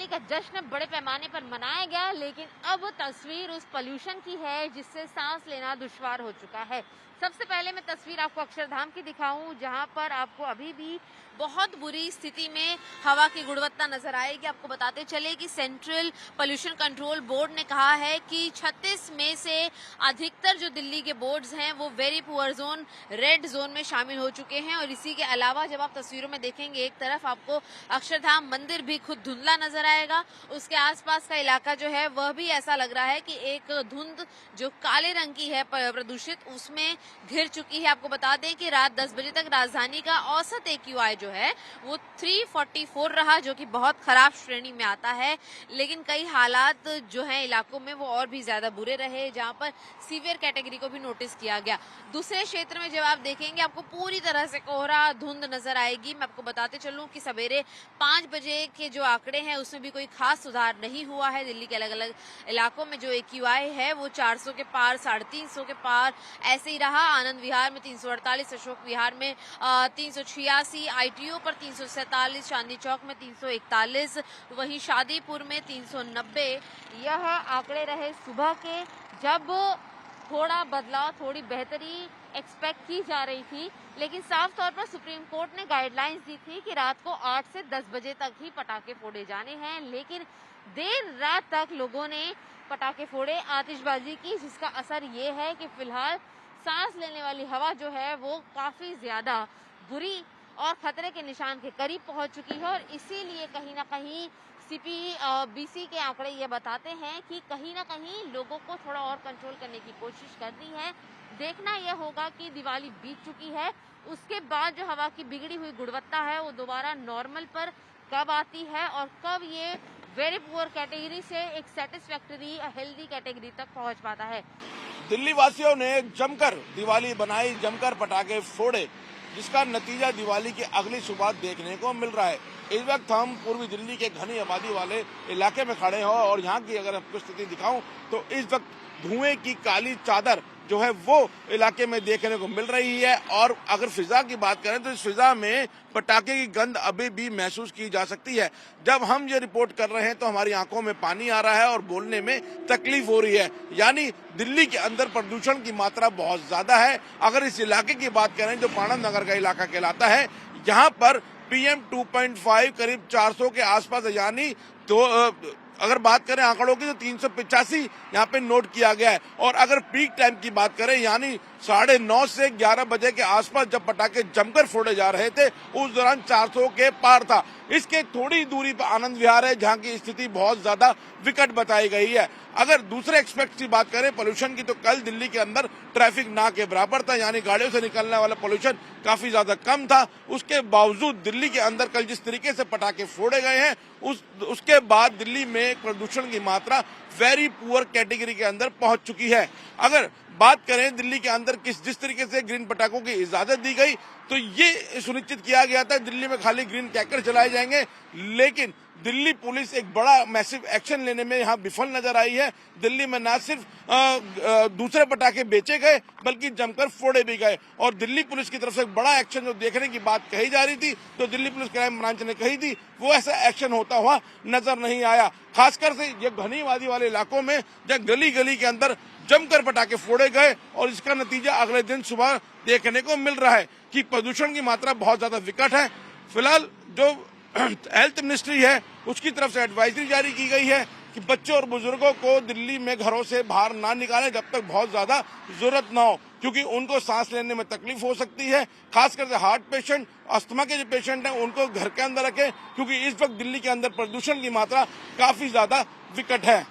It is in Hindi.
दिवाली का जश्न बड़े पैमाने पर मनाया गया, लेकिन अब तस्वीर उस पोल्यूशन की है जिससे सांस लेना दुश्वार हो चुका है। सबसे पहले मैं तस्वीर आपको अक्षरधाम की दिखाऊं, जहां पर आपको अभी भी बहुत बुरी स्थिति में हवा की गुणवत्ता नजर आएगी। आपको बताते चले कि सेंट्रल पोल्यूशन कंट्रोल बोर्ड ने कहा है कि 36 में से अधिकतर जो दिल्ली के बोर्ड्स हैं वो very poor zone, red zone में शामिल हो चुके हैं। और इसी के अलावा जब आप तस्वीरों में देखेंगे, एक तरफ आपको अक्षरधाम मंदिर भी खुद धुंधला नजर आएगा, उसके आसपास का इलाका जो है वह भी ऐसा लग रहा है कि एक धुंध जो काले रंग की है प्रदूषित, उसमें घिर चुकी है। आपको बता दें कि रात 10 बजे तक राजधानी का औसत AQI जो है वो 344 रहा, जो कि बहुत खराब श्रेणी में आता है। लेकिन कई हालात जो हैं इलाकों में वो और भी ज्यादा बुरे रहे, जहां पर सीवियर कैटेगरी को भी नोटिस किया गया। दूसरे क्षेत्र में जब आप देखेंगे, आपको पूरी तरह से कोहरा धुंध नजर आएगी। मैं आपको बताते चलूं कि सवेरे 5 बजे के जो आंकड़े हैं उसमें भी कोई खास सुधार नहीं हुआ है। दिल्ली के अलग अलग इलाकों में जो AQI है वो 400 के पार, 350 के पार ऐसे ही रहा। आनंद विहार में 348, अशोक विहार में 386, ITO पर 347, चांदनी चौक में 341, वहीं शादीपुर में 390। यह आंकड़े रहे सुबह के, जब थोड़ा बदलाव, थोड़ी बेहतरी एक्सपेक्ट की जा रही थी। लेकिन साफ तौर पर सुप्रीम कोर्ट ने गाइडलाइंस दी थी कि रात को 8 से 10 बजे तक ही पटाखे फोड़े जाने हैं, लेकिन देर रात तक लोगों ने पटाखे फोड़े, आतिशबाजी की, जिसका असर ये है कि फिलहाल सांस लेने वाली हवा जो है वो काफी ज्यादा बुरी और खतरे के निशान के करीब पहुंच चुकी है। और इसीलिए कहीं ना कहीं CPBC के आंकड़े ये बताते हैं कि कहीं ना कहीं लोगों को थोड़ा और कंट्रोल करने की कोशिश करनी है। देखना यह होगा कि दिवाली बीत चुकी है, उसके बाद जो हवा की बिगड़ी हुई गुणवत्ता है वो दोबारा नॉर्मल पर कब आती है और कब ये वेरी पुअर कैटेगरी से एक सेटिस्फैक्टरी हेल्दी कैटेगरी तक पहुंच पाता है। दिल्ली वासियों ने जमकर दिवाली बनाई, जमकर पटाखे फोड़े, जिसका नतीजा दिवाली की अगली सुबह देखने को मिल रहा है। इस वक्त हम पूर्वी दिल्ली के घनी आबादी वाले इलाके में खड़े हैं और यहाँ की अगर आपको स्थिति दिखाऊं तो इस वक्त धुएं की काली चादर जो है वो इलाके में देखने को मिल रही है। और अगर फिजा की बात करें तो इस फिजा में पटाखे की गंध अभी भी महसूस की जा सकती है। जब हम ये रिपोर्ट कर रहे हैं तो हमारी आंखों में पानी आ रहा है और बोलने में तकलीफ हो रही है। यानी दिल्ली के अंदर प्रदूषण की मात्रा बहुत ज्यादा है। अगर इस इलाके की बात करें जो पाणंद नगर का इलाका कहलाता है, यहाँ पर PM 2.5 करीब 400 के आसपास है। यानी तो अगर बात करें आंकड़ों की तो 385 यहाँ पे नोट किया गया है। और अगर पीक टाइम की बात करें, यानी 9:30 से 11 बजे के आसपास जब पटाखे जमकर फोड़े जा रहे थे, उस दौरान 400 के पार था। इसके थोड़ी दूरी पर आनंद विहार है, जहाँ की स्थिति बहुत ज्यादा विकट बताई गई है। अगर दूसरे एक्सपेक्ट की बात करें पोल्यूशन की, तो कल दिल्ली के अंदर ट्रैफिक ना के बराबर था, यानी गाड़ियों से निकलने वाला पोल्यूशन काफी ज्यादा कम था। उसके बावजूद दिल्ली के अंदर कल जिस तरीके से पटाखे फोड़े गए हैं, उसके बाद दिल्ली में प्रदूषण की मात्रा वेरी पुअर कैटेगरी के अंदर पहुंच चुकी है। अगर बात करें दिल्ली के अंदर जिस तरीके से ग्रीन पटाखों की इजाजत दी गई, तो ये सुनिश्चित किया गया था दिल्ली में खाली ग्रीन क्रैकर चलाए जाएंगे, लेकिन दिल्ली पुलिस एक बड़ा मैसिव एक्शन लेने में यहाँ विफल नजर आई है। दिल्ली में न सिर्फ दूसरे पटाखे बेचे गए बल्कि जमकर फोड़े भी गए। और दिल्ली पुलिस की तरफ से एक बड़ा एक्शन जो देखने की बात कही जा रही थी, तो दिल्ली पुलिस क्राइम ब्रांच ने कही थी, वो ऐसा एक्शन होता हुआ नजर नहीं आया। खासकर से ये घनी आबादी वाले इलाकों में जब गली गली के अंदर जमकर पटाखे फोड़े गए, और इसका नतीजा अगले दिन सुबह देखने को मिल रहा है कि प्रदूषण की मात्रा बहुत ज्यादा विकट है। फिलहाल जो हेल्थ मिनिस्ट्री है उसकी तरफ से एडवाइजरी जारी की गई है कि बच्चों और बुजुर्गों को दिल्ली में घरों से बाहर ना निकालें जब तक बहुत ज्यादा जरूरत ना हो, क्योंकि उनको सांस लेने में तकलीफ हो सकती है। खासकर से हार्ट पेशेंट, अस्थमा के जो पेशेंट हैं उनको घर के अंदर रखें, क्योंकि इस वक्त दिल्ली के अंदर प्रदूषण की मात्रा काफी ज्यादा विकट है।